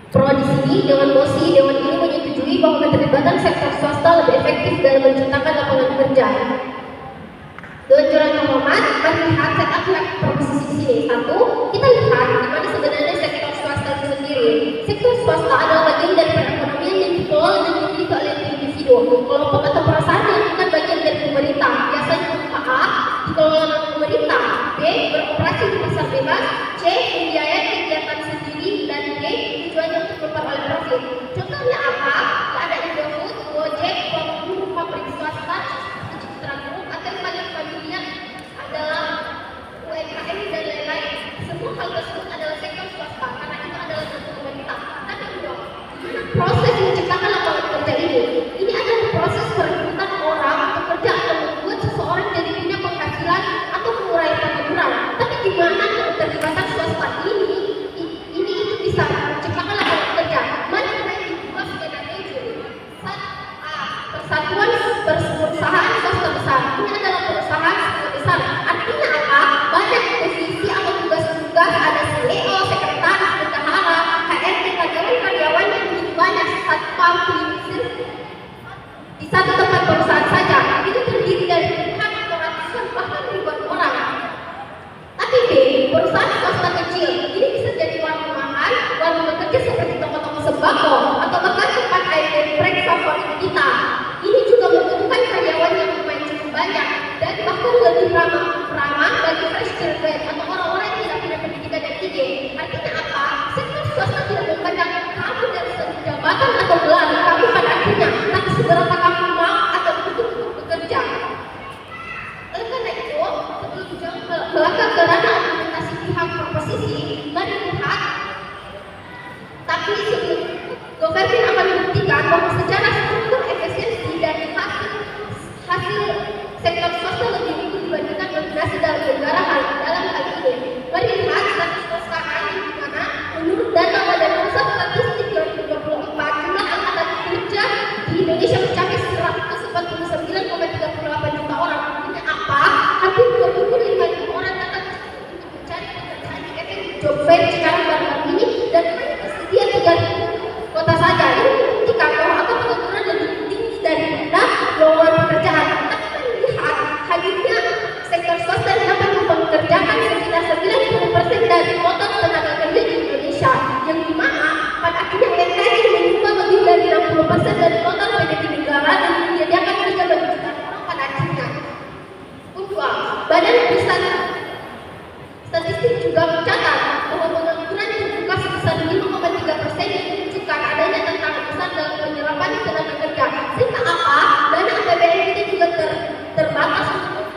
Pro di sini dengan mosi Dewan ini menyetujui bahwa keterlibatan sektor swasta lebih efektif dalam menciptakan lapangan kerja. Dewan terhormat, mari lihat setup proposisi di sini. Satu, kita lihat di mana sebenarnya sektor swasta itu sendiri. Sektor swasta adalah bagian dari perekonomian yang dikelola dan dimiliki oleh individu, kelompok atau perusahaan yang bukan bagian dari pemerintah. Biasanya A, dikelola oleh pemerintah, B, beroperasi di pasar bebas, C, membiayai kegiatan sendiri, dan D, tujuannya untuk memperoleh profit. Contohnya apa? Ya, ada Indofood, Gojek, Group, pabrik swasta, Citra Group, atau yang paling familiar adalah UMKM dan lain-lain. Semua hal tersebut adalah sektor swasta karena itu adalah dari pemerintah. Tapi juga, gimana proses menciptakan lapangan kerja ini? Ini adalah proses perekrutan orang untuk kerja atau membuat seseorang jadi punya penghasilan atau mengurai pengangguran. Tapi gimana keterlibatan swasta ini itu bisa menciptakan lapangan kerja? Mari kita dua skenario dulu. A, persatuan perusahaan swasta besar. Ini adalah perusahaan swasta besar. Artinya apa? Banyak divisi atau tugas-tugas, ada CEO, sekretaris, bendahara, HRD, karyawan-karyawan yang begitu banyak, satpam, klinisir di satu tempat perusahaan saja. Itu terdiri dari puluhan atau ratusan bahkan ribuan orang. Tapi B, perusahaan swasta kecil. Ini bisa jadi warung makan, warung bekerja seperti toko-toko sembako, atau bahkan tempat air break favorit kita. Ini juga membutuhkan karyawan yang lumayan cukup banyak dan bahkan lebih ramah bagi fresh graduate atau orang-orang yang tidak punya pendidikan yang tinggi. Artinya apa? Sektor swasta tidak memandang kamu dari segi jabatan atau gelar kamu pada akhirnya, tapi seberapa kamu mau atau butuh untuk bekerja. Oleh karena itu, sebelum jauh melangkah ke ranah argumentasi pihak proposisi, mari lihat. Tapi sebelum Govertin akan membuktikan bahwa secara struktur efisiensi dan hasil sektor swasta lebih tinggi dibandingkan dominasi dalam negara dalam hal ini. Mari lihat status perusahaan di mana menurut data Badan Pusat Statistik 2024 jumlah angkatan kerja di Indonesia mencapai 149,38 juta orang. Artinya apa? Hampir 25.000 orang datang untuk mencari pekerjaan di efektif job fair sekarang baru ini dan hanya tersedia 3.000 kota saja. Ini membuktikan bahwa angka pengangguran lebih tinggi daripada lowongan pekerjaan. Tapi kita lihat hadirnya sektor swasta yang dapat mempekerjakan sekitar 90% dari total tenaga kerja di Indonesia, yang dimana pada akhirnya mereka ini menyumbang lebih dari 60% dari total PDB negara dan menyediakan kerja bagi jutaan orang pada akhirnya. Kedua, Badan Pusat Statistik juga mencatat bahwa pengangguran terbuka sebesar 5,3% yang menunjukkan adanya tantangan besar dalam penyerapan tenaga kerja. Sehingga apa? Dana APBN kita juga terbatas untuk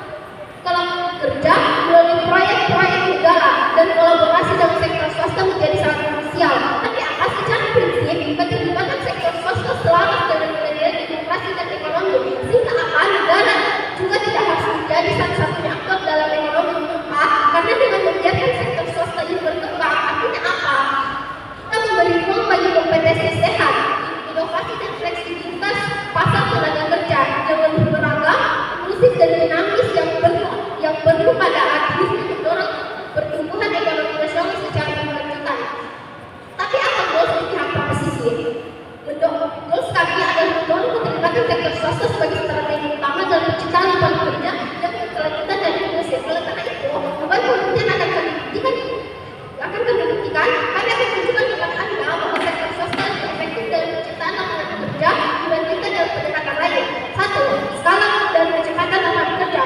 lapangan kerja melalui proyek-proyek negara dan kolaborasi dalam sektor swasta menjadi sangat krusial. Tapi apa? Secara prinsip, keterlibatan sektor swasta selaras dengan nilai-nilai demokrasi dan ekonomi. Sehingga apa? Negara juga tidak harus menjadi satu-satunya aktor dalam ekonomi. Karena dengan membiarkan sektor swasta ini berkembang, artinya apa? Kita memberi ruang bagi kompetensi sehat, inovasi dan fleksibilitas pasar tenaga kerja yang lebih beragam, inklusif dan dinamis yang perlu pada akhirnya mendorong pertumbuhan ekonomi nasional secara berkelanjutan. Tapi apa goals di pihak proposisi? Goals kami adalah mendorong keterlibatan sektor swasta sebagai strategi utama dalam penciptaan lapangan kerja yang berkelanjutan dan inklusif. Oleh karena itu, beban pembuktian akan kami buktikan, kami akan tunjukkan kepada Anda bahwa sektor swasta lebih efektif dalam penciptaan lapangan kerja dibandingkan dalam pendekatan lain. Satu, skala dan kecepatan lapangan kerja.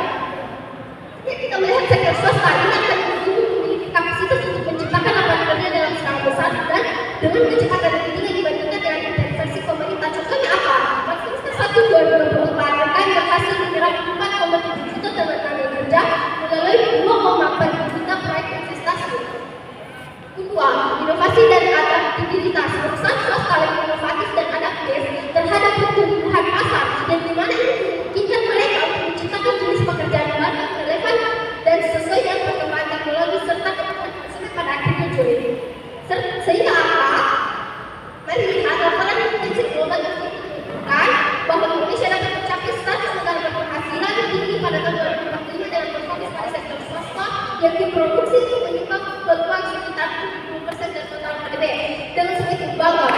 Ya, kita melihat sektor swasta ini akan memiliki kapasitas untuk menciptakan lapangan kerja dalam skala besar dan dengan kecepatan lebih tinggi dibandingkan dengan intervensi pemerintah. Contohnya apa? Pada semester 1 2024, mereka berhasil menyerap 4,7 juta tenaga kerja melalui 2,4 juta proyek investasi. Kedua, inovasi dan adaptabilitas. Perusahaan swasta lebih inovatif dan adaptif terhadap pertumbuhan pasar, yang dimana ini memungkinkan mereka untuk menciptakan jenis pekerjaan baru yang relevan dan sesuai dengan perkembangan teknologi serta kebutuhan konsumen pada akhirnya juri. Sehingga apa? Mari lihat laporan McKinsey Global menunjukkan bahwa Indonesia dapat mencapai status negara berpenghasilan tinggi pada tahun 2045 dengan berfokus pada sektor swasta yang diproduksi untuk menyumbang peluang sekitar 70% dari total PDB. Dengan segitu bangga.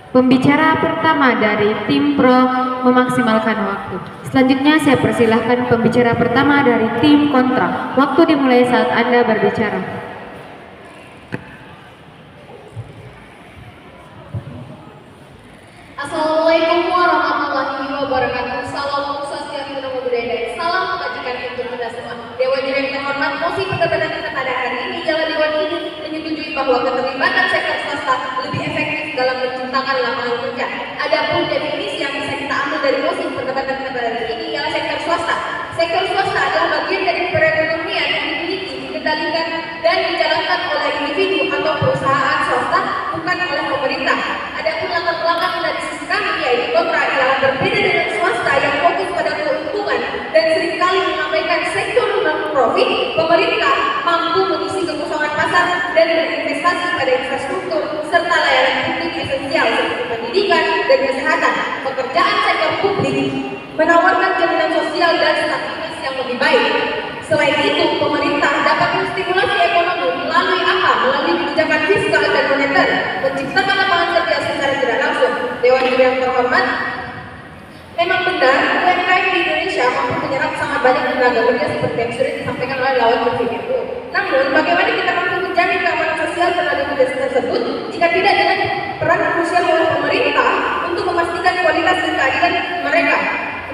Pembicara pertama dari tim pro memaksimalkan waktu. Selanjutnya saya persilahkan pembicara pertama dari tim kontra. Waktu dimulai saat Anda berbicara. Assalamualaikum warahmatullahi wabarakatuh. Salam swastiastu, namo buddhaya, dan salam kebajikan untuk kita semua. Dewan Juri yang terhormat, mosi perdebatan kita pada hari ini ialah Dewan ini menyetujui bahwa keterlibatan sektor swasta lebih efektif dalam menciptakan lapangan kerja. Adapun definisi yang bisa kita ambil dari mosi perdebatan kita pada hari ini ialah sektor swasta. Sektor swasta adalah bagian dari perekonomian yang dimiliki, dikendalikan, dan dijalankan oleh individu atau perusahaan swasta, bukan oleh pemerintah. Adapun latar belakang dari sisi kami, yaitu kontra, ialah berbeda dengan swasta yang fokus pada keuntungan dan seringkali mengabaikan sektor non-profit. Pemerintah mampu mengisi kekosongan pasar dan berinvestasi pada infrastruktur serta layanan publik esensial seperti pendidikan dan kesehatan. Pekerjaan sektor publik menawarkan jaminan sosial dan stabilitas yang lebih baik. Selain itu, pemerintah dapat menstimulasi ekonomi melalui apa? Melalui kebijakan fiskal dan moneter, menciptakan lapangan kerja secara tidak langsung. Dewan Juri yang terhormat, memang benar UMKM di Indonesia mampu menyerap sangat banyak tenaga kerja seperti yang sudah disampaikan oleh lawan berpikirku. Namun, bagaimana kita mampu menjamin keamanan sosial tenaga kerja tersebut jika tidak dengan peran krusial oleh pemerintah untuk memastikan kualitas dan keadilan mereka?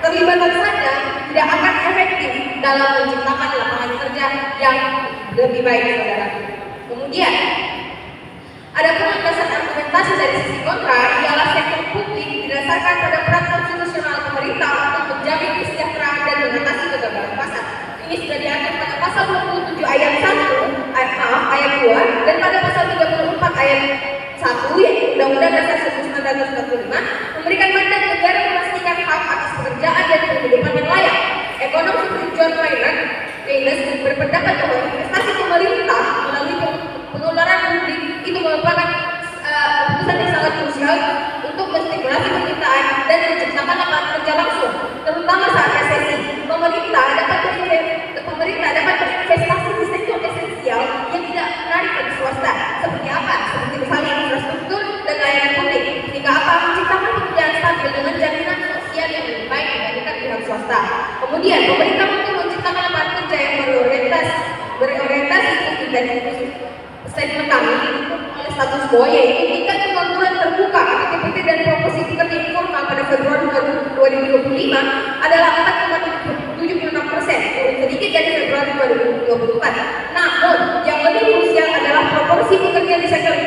Keterlibatan saja tidak akan efektif dalam menciptakan lapangan kerja yang lebih baik, saudara. Kemudian, ada landasan argumentasi dari sisi kontra ialah sektor publik didasarkan pada peran konstitusional pemerintah untuk menjamin kesejahteraan dan mengatasi kegagalan pasar. Ini sudah diatur pada pasal 27 ayat 1, ayat 2, dan pada pasal 34 ayat 1, yaitu Undang-Undang Dasar 1945, memberikan mandat negara memastikan hak atas pekerjaan dan penghidupan yang layak. Ekonom seperti John Maynard Keynes berpendapat bahwa investasi pemerintah melalui pengeluaran publik itu merupakan keputusan yang sangat krusial untuk menstimulasi penciptaan dan menciptakan lapangan kerja langsung, terutama saat resesi. Pemerintah dapat berinvestasi di sektor esensial yang tidak menarik bagi swasta. Seperti apa? Seperti misalnya infrastruktur dan layanan publik. Hingga apa? Menciptakan pekerjaan stabil dengan jaminan sosial yang lebih baik dibandingkan pihak swasta. Kemudian, pemerintah untuk menciptakan lapangan kerja yang berorientasi publik dan inklusif. Statement kami oleh status quo yaitu tingkat pengangguran terbuka aktiviti dan proporsi pekerja informal pada Februari 2025 adalah 4,76%, turun sedikit dari Februari 2024. Namun, yang lebih krusial adalah proporsi pekerja di sektor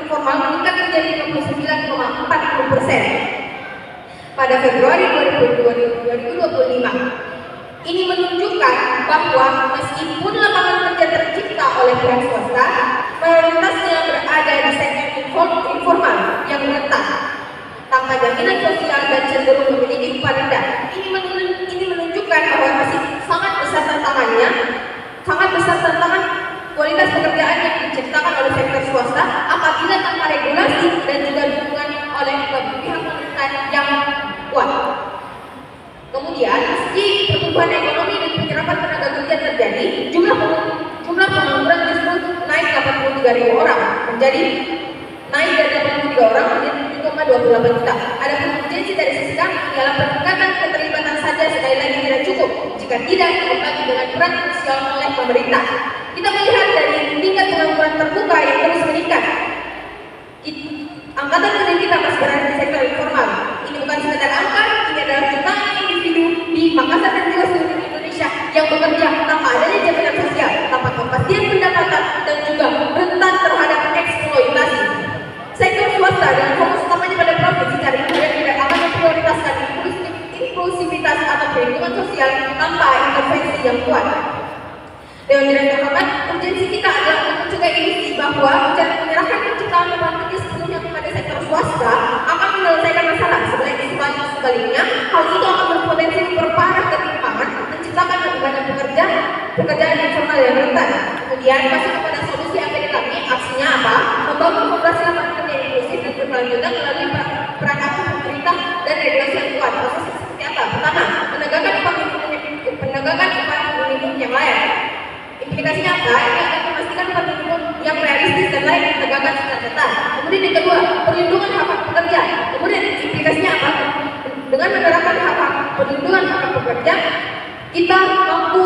informal meningkat menjadi 59,40% pada Februari 2025. Ini menunjukkan bahwa meskipun lapangan kerja tercipta oleh pihak swasta, mayoritasnya berada di sektor informal yang rentan, tanpa jaminan sosial dan cenderung memiliki upah rendah. Ini menunjukkan bahwa masih sangat besar tantangan kualitas pekerjaan yang diciptakan oleh sektor swasta apabila tanpa regulasi dan juga dukungan oleh pihak pemerintah yang kuat. Kemudian, meski pertumbuhan ekonomi dan penyerapan tenaga kerja terjadi, jumlah pengangguran justru naik 83.000 orang, naik dari 83 orang menjadi 7,28 juta. Ada urgensi dari sisi kami ialah peningkatan keterlibatan saja sekali lagi tidak cukup jika tidak dibagi dengan peran krusial oleh pemerintah. Kita melihat dari tingkat pengangguran terbuka yang terus meningkat. Angkatan kerja kita masih berada di sektor informal. Ini bukan sekedar angka, ini adalah jutaan individu di Makassar dan juga seluruh Indonesia yang bekerja tanpa adanya jaminan sosial, tanpa kepastian pendapatan, dan juga rentan terhadap eksploitasi. Sektor swasta dengan fokus utamanya pada profit secara independen tidak akan memprioritaskan inklusivitas atau perlindungan sosial tanpa intervensi yang kuat. Dewan Juri yang terhormat, urgensi kita adalah untuk mencegah ilusi bahwa menyerahkan penciptaan lapangan kerja sepenuhnya kepada sektor swasta akan menyelesaikan masalah. Sebaliknya, hal itu akan berpotensi memperparah ketimpangan, menciptakan lebih banyak pekerjaan informal yang rentan. Kemudian masuk kepada solusi APD kami, aksinya apa? Membangun koperasi lapangan kerja inklusif dan berkelanjutan melalui peran aktif pemerintah dan regulasi yang kuat. Prosesnya seperti apa? Pertama, menegakkan Implikasinya apa? Ini akan memastikan perlindungan yang realistis dan layak ditegakkan secara ketat. Kemudian yang kedua, perlindungan hak pekerja. Kemudian implikasinya apa? Dengan menerapkan perlindungan hak pekerja, kita mampu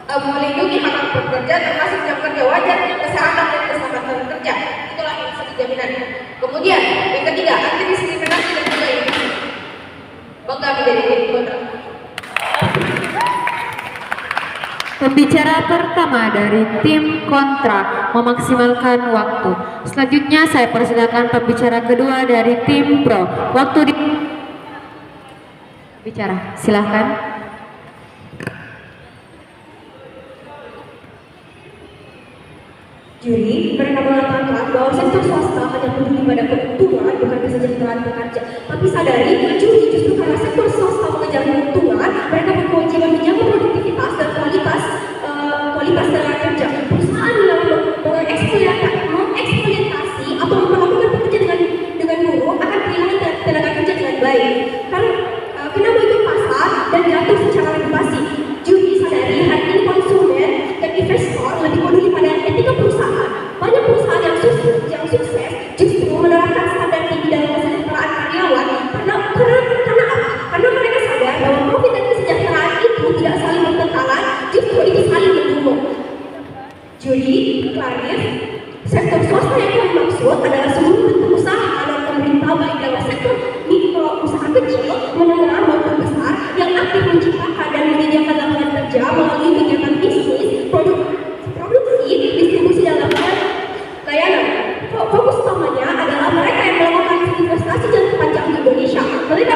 melindungi hak pekerja termasuk jam kerja wajar, kesehatan dan keselamatan kerja. Itulah yang disebut jaminan. Kemudian yang ketiga, anti diskriminasi dan juga inklusi. Bangga menjadi tim kontrak. Pembicara pertama dari tim kontra memaksimalkan waktu. Selanjutnya saya persilakan pembicara kedua dari tim pro. Waktu di bicara, silahkan. Juri, mereka mengatakan bahwa sektor swasta hanya peduli pada keuntungan bukan kesejahteraan pekerja. Tapi sadari, juri justru karena sektor swasta mengejar keuntungan, mereka berkewajiban menjaga produktivitas dan kualitas tenaga kerja. Perusahaan yang mengeksploitasi atau memperlakukan pekerja dengan buruk akan kehilangan tenaga kerja dengan baik. Karena kena mengikut pasar dan jatuh secara reputasi. Juri sadari hari ini konsumen dan investor lebih peduli pada etika perusahaan. Banyak perusahaan yang sukses justru menerapkan standar tinggi dalam kesejahteraan karyawan karena apa? Karena mereka sadar bahwa profit dan kesejahteraan itu tidak saling bertentangan, justru itu saling mendukung. Juri, Clarif, sektor swasta yang kami maksud adalah seluruh bentuk usaha dan pemerintah baik dalam sektor mikro usaha kecil, menengah maupun besar yang aktif menciptakan dan menyediakan lapangan kerja melalui kegiatan bisnis, produksi, distribusi dan layanan. Fokus utamanya adalah mereka yang melakukan investasi jangka panjang di Indonesia. Mereka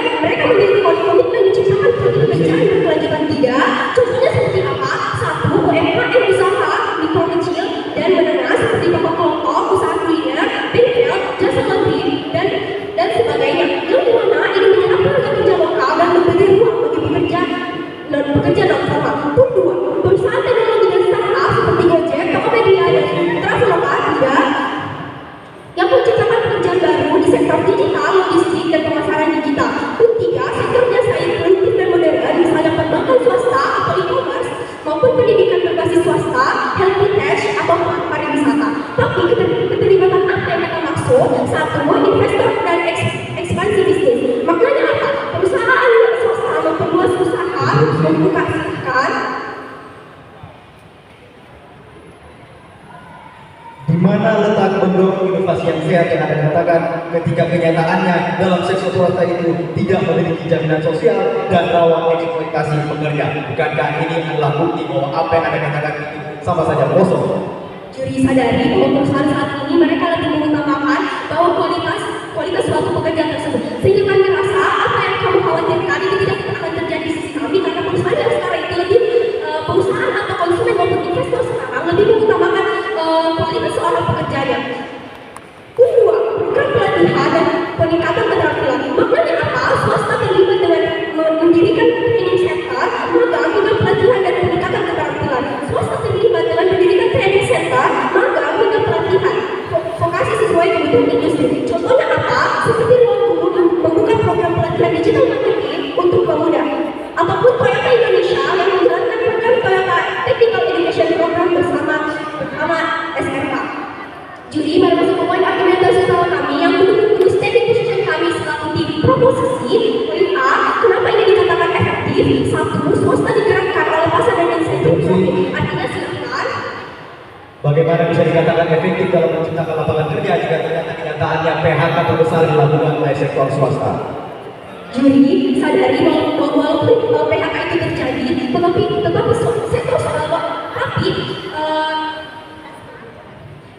memiliki komitmen menciptakan pekerjaan berkelanjutan tidak. Contohnya seperti apa? Satu, UMKM usaha mikro kecil dan menengah seperti kelompok usaha kuliner, bengkel, jasa laundry dan sebagainya. Yang dimana ini menyerap tenaga kerja lokal dan memberi ruang bagi pekerja non formal. Pun dua, perusahaan teknologi dan startup seperti Gojek, Tokopedia dan Traveloka tidak yang menciptakan pekerjaan baru di sektor digital, logistik dan pemasaran digital. Pun tiga, sektor jasa inklusif dan modern, misalnya perbankan swasta atau e-commerce maupun pendidikan berbasis swasta, healthy tech atau pariwisata. Tapi keterlibatan apa yang kita maksud? Satu, investor dan ekspansi bisnis. Maknanya apa? Perusahaan swasta memperluas usaha, membuka silakan. Di mana letak mendorong inovasi yang sehat yang Anda katakan ketika kenyataannya dalam sektor swasta itu tidak memiliki jaminan sosial dan rawan eksploitasi pekerja? Bukankah ini adalah bukti bahwa apa yang Anda katakan itu sama saja kosong? Juri sadari bahwa perusahaan saat ini mereka lebih mengutamakan bahwa kualitas suatu pekerjaan tersebut. Sehingga kami rasa apa yang kamu khawatirkan itu tidak akan terjadi di sisi kami karena perusahaan yang sekarang itu lebih perusahaan atau konsumen maupun investor sekarang lebih mengutamakan kualitas seorang pekerjanya. Kedua, bukan pelatihan dan peningkatan keterampilan. Maknanya apa? Swasta terlibat dengan mendirikan training center, magang hingga pelatihan dan peningkatan keterampilan. Swasta terlibat dengan mendirikan training center, magang hingga pelatihan. Vokasi sesuai kebutuhan industri. Contohnya apa? Seperti Ruang Guru membuka program pelatihan digital marketing untuk pemuda. Ataupun Toyota Indonesia yang menjalankan program Toyota Technical Education Program bersama SRK. Juri, baru masuk ke poin argumentasi utama kami yang menurut standing position kami selaku tim proposisi. Poin A, kenapa ini dikatakan efektif? Satu, swasta digerakkan oleh pasar dan insentif profit. Artinya silakan. Bagaimana bisa dikatakan efektif dalam menciptakan lapangan kerja jika ternyata kenyataannya PHK terbesar dilakukan oleh sektor swasta? Juri, sadari bahwa walaupun PHK itu terjadi, tetapi sektor swasta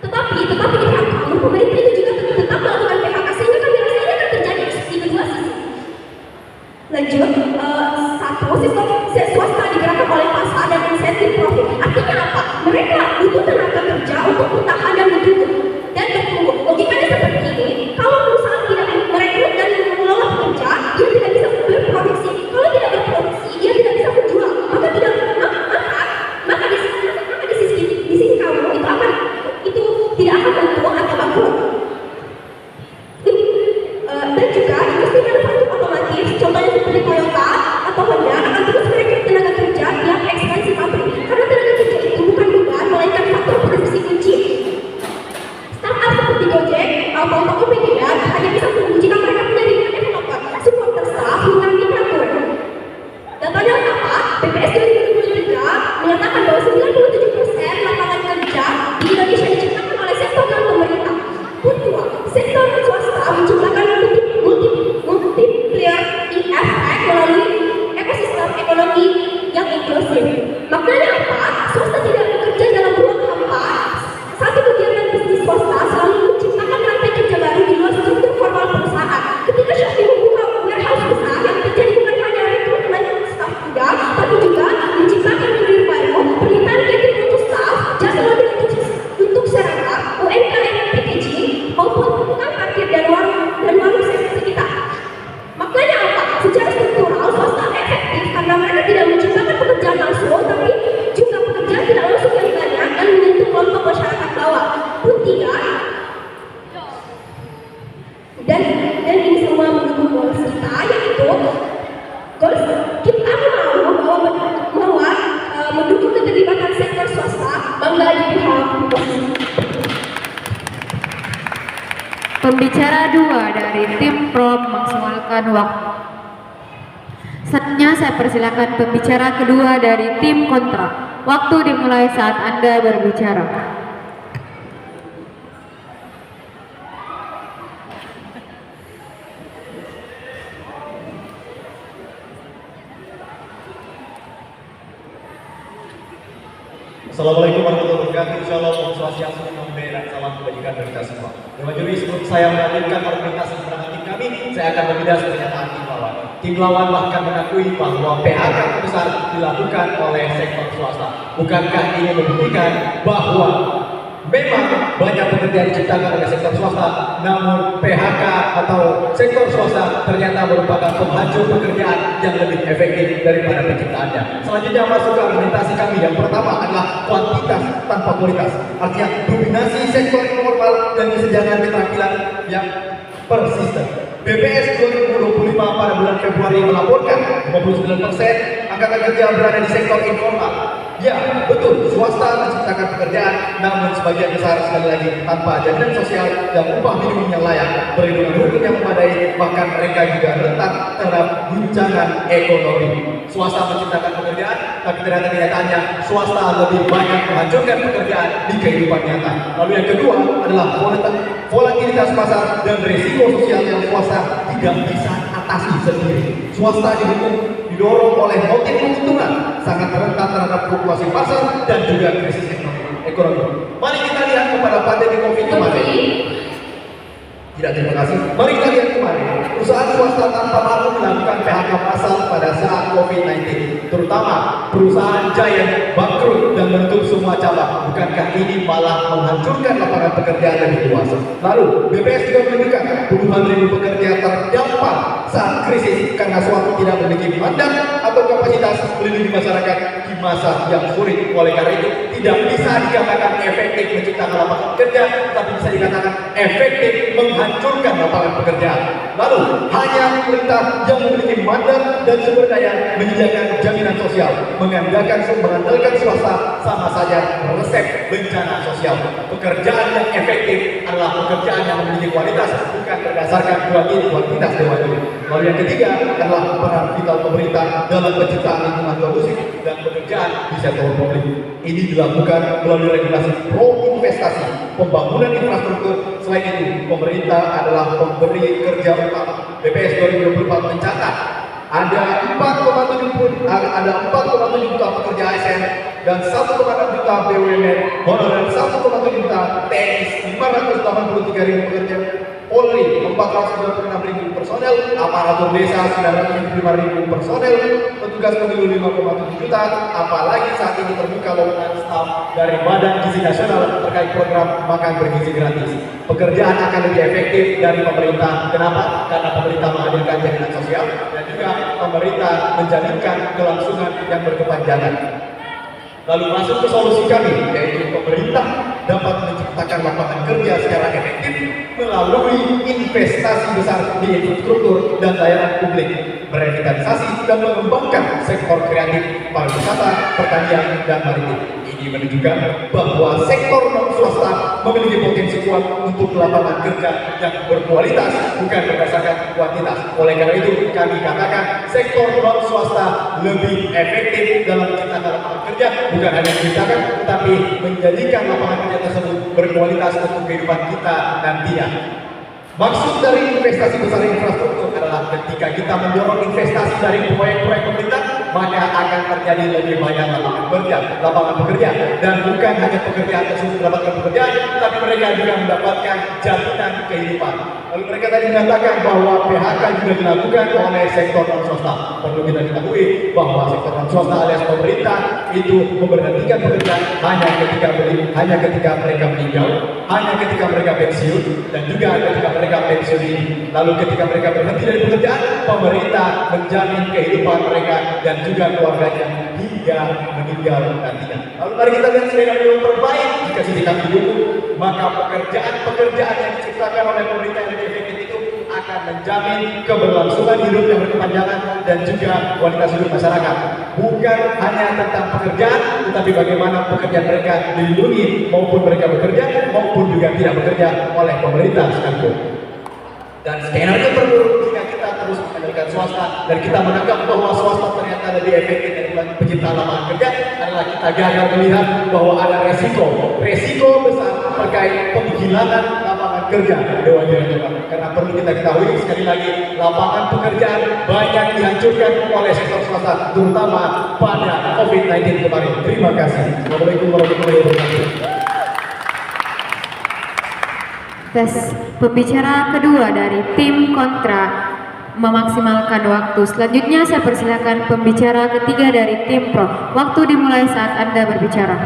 tetapi di pihak kamu, pemerintah itu juga tetap melakukan PHK sehingga kami rasa ini akan terjadi di kedua sisi. Lanjut, satu, sektor swasta digerakkan oleh pasar dan insentif profit. Artinya apa? Mereka butuh tenaga kerja untuk bertahan dan bertumbuh. Logikanya seperti ini, kalau perusahaan tidak merekrut dan mengelola pekerja, dia tidak bisa berproduksi. Kalau tidak bangga di pihak Pembicara 2 dari tim Pro memaksimalkan waktu. Selanjutnya saya persilakan pembicara kedua dari tim kontra. Waktu dimulai saat Anda berbicara. Assalamualaikum warahmatullahi wabarakatuh. Insyaallah Om Swastiastu, Namo Buddhaya, dan salam kebajikan bagi kita semua. Dewan juri, sebelum saya melanjutkan argumentasi keterangan tim kami, saya akan membidas pernyataan tim lawan. Tim lawan bahkan mengakui bahwa PHK besar dilakukan oleh sektor swasta. Bukankah ini membuktikan bahwa memang banyak pekerjaan diciptakan oleh sektor swasta, namun PHK atau sektor swasta ternyata merupakan penghancur pekerjaan yang lebih efektif daripada penciptaannya. Selanjutnya masuk ke argumentasi kami. Yang pertama adalah kuantitas tanpa kualitas. Artinya dominasi sektor informal dan kesenjangan keterampilan yang persisten. BPS 2025 pada bulan Februari melaporkan 59% angkatan kerja berada di sektor informal. Ya, betul, swasta menciptakan pekerjaan, namun sebagian besar sekali lagi tanpa jaminan sosial dan upah minimum yang layak, perlindungan hukum yang memadai, bahkan mereka juga rentan terhadap guncangan ekonomi. Swasta menciptakan pekerjaan, tapi ternyata kenyataannya swasta lebih banyak menghancurkan pekerjaan di kehidupan nyata. Lalu yang kedua adalah volatilitas pasar dan risiko sosial yang swasta tidak bisa atasi sendiri. Swasta didorong oleh motif keuntungan, sangat rentan terhadap fluktuasi pasar dan juga krisis ekonomi. Mari kita lihat kepada pandemi COVID kemarin. Tidak, terima kasih. Mari kita lihat kemarin, perusahaan swasta tanpa malu melakukan PHK massal pada saat COVID-19, terutama perusahaan giant bangkrut dan menutup semua cabang. Bukankah ini malah menghancurkan lapangan pekerjaan lebih luas? Lalu BPS juga menunjukkan puluhan ribu pekerja terdampak saat krisis karena suatu tidak memiliki mandat atau kapasitas melindungi masyarakat di masa yang sulit. Oleh karena itu tidak bisa dikatakan efektif menciptakan lapangan kerja, tapi bisa dikatakan efektif menghancurkan lapangan pekerjaan. Lalu hanya pemerintah yang memiliki mandat dan sumber daya menyediakan jaminan sosial, mengandalkan swasta sama saja resep bencana sosial. Pekerjaan yang efektif adalah pekerjaan yang memiliki kualitas, bukan berdasarkan kuantitas dewan juri. Lalu yang ketiga adalah peran vital pemerintah dalam penciptaan lingkungan kondusif dan pekerjaan di sektor publik. Ini dilakukan melalui regulasi pro investasi, pembangunan infrastruktur. Selain itu, pemerintah adalah pemberi kerja utama. BPS 2024 mencatat ada 4,7 juta pekerja ASN dan 1,6 juta BUMN, honorer 1,7 juta, TNI 583 ribu pekerja, Polri 496 ribu personel, aparatur desa 975 ribu personel, petugas pemilu 5,7 juta. Apalagi saat ini terbuka lowongan staf dari Badan Gizi Nasional terkait program makan bergizi gratis. Pekerjaan akan lebih efektif dari pemerintah. Kenapa? Karena pemerintah menghadirkan jaminan sosial dan juga pemerintah menjaminkan kelangsungan yang berkepanjangan. Lalu masuk ke solusi kami, yaitu pemerintah dapat menciptakan lapangan kerja secara efektif melalui investasi besar di infrastruktur dan layanan publik, merevitalisasi dan mengembangkan sektor kreatif, pariwisata, pertanian, dan maritim. Ini menunjukkan bahwa sektor non swasta memiliki potensi kuat untuk lapangan kerja yang berkualitas, bukan berdasarkan kuantitas. Oleh karena itu, kami katakan sektor non swasta lebih efektif dalam menciptakan lapangan kerja, bukan hanya menciptakan, tetapi menjadikan lapangan kerja tersebut berkualitas untuk kehidupan kita nantinya. Maksud dari investasi besar infrastruktur adalah ketika kita mendorong investasi dari proyek-proyek pemerintah, maka akan terjadi lebih banyak lapangan pekerja, dan bukan hanya pekerjaan tersebut mendapatkan pekerjaan, tapi mereka juga mendapatkan jaminan kehidupan. Lalu mereka tadi mengatakan bahwa PHK juga dilakukan oleh sektor non swasta. Perlu kita ketahui bahwa sektor non swasta alias pemerintah itu memberhentikan pekerjaan hanya ketika mereka meninggal, hanya ketika mereka pensiun, dan juga ketika mereka pensiun ini. Lalu ketika mereka berhenti dari pekerjaan, pemerintah menjamin kehidupan mereka dan juga keluarganya hingga meninggal nantinya. Lalu mari kita lihat skenario terbaik jika sisi kami dulu, maka pekerjaan yang diciptakan oleh pemerintah yang efektif itu akan menjamin keberlangsungan hidup yang berkepanjangan dan juga kualitas hidup masyarakat. Bukan hanya tentang pekerjaan, tetapi bagaimana pekerjaan mereka dilindungi maupun mereka bekerja maupun juga tidak bekerja oleh pemerintah sekalipun. Dan skenario terburuk jika kita terus mengandalkan swasta dan kita menganggap bahwa swasta ternyata lebih efektif daripada penciptaan lapangan kerja adalah kita gagal melihat bahwa ada resiko besar terkait penghilangan lapangan kerja dewan-dewan. Karena perlu kita ketahui sekali lagi lapangan pekerjaan banyak dihancurkan oleh sektor swasta terutama pada COVID-19 kemarin. Terima kasih. Assalamualaikum warahmatullahi wabarakatuh. Tes pembicara kedua dari tim kontra memaksimalkan waktu. Selanjutnya saya persilakan pembicara ketiga dari tim pro. Waktu dimulai saat Anda berbicara.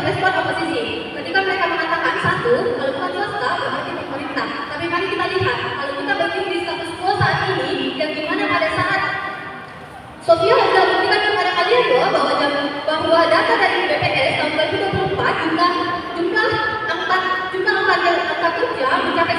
Respon oposisi. Ketika mereka mengatakan satu, kalau bukan swasta berarti pemerintah. Tapi mari kita lihat, kalau kita bagi di status quo saat ini, yang dimana pada saat Sofia sudah membuktikan kepada kalian bahwa data dari BPS tahun 2024 jumlah angka kerja mencapai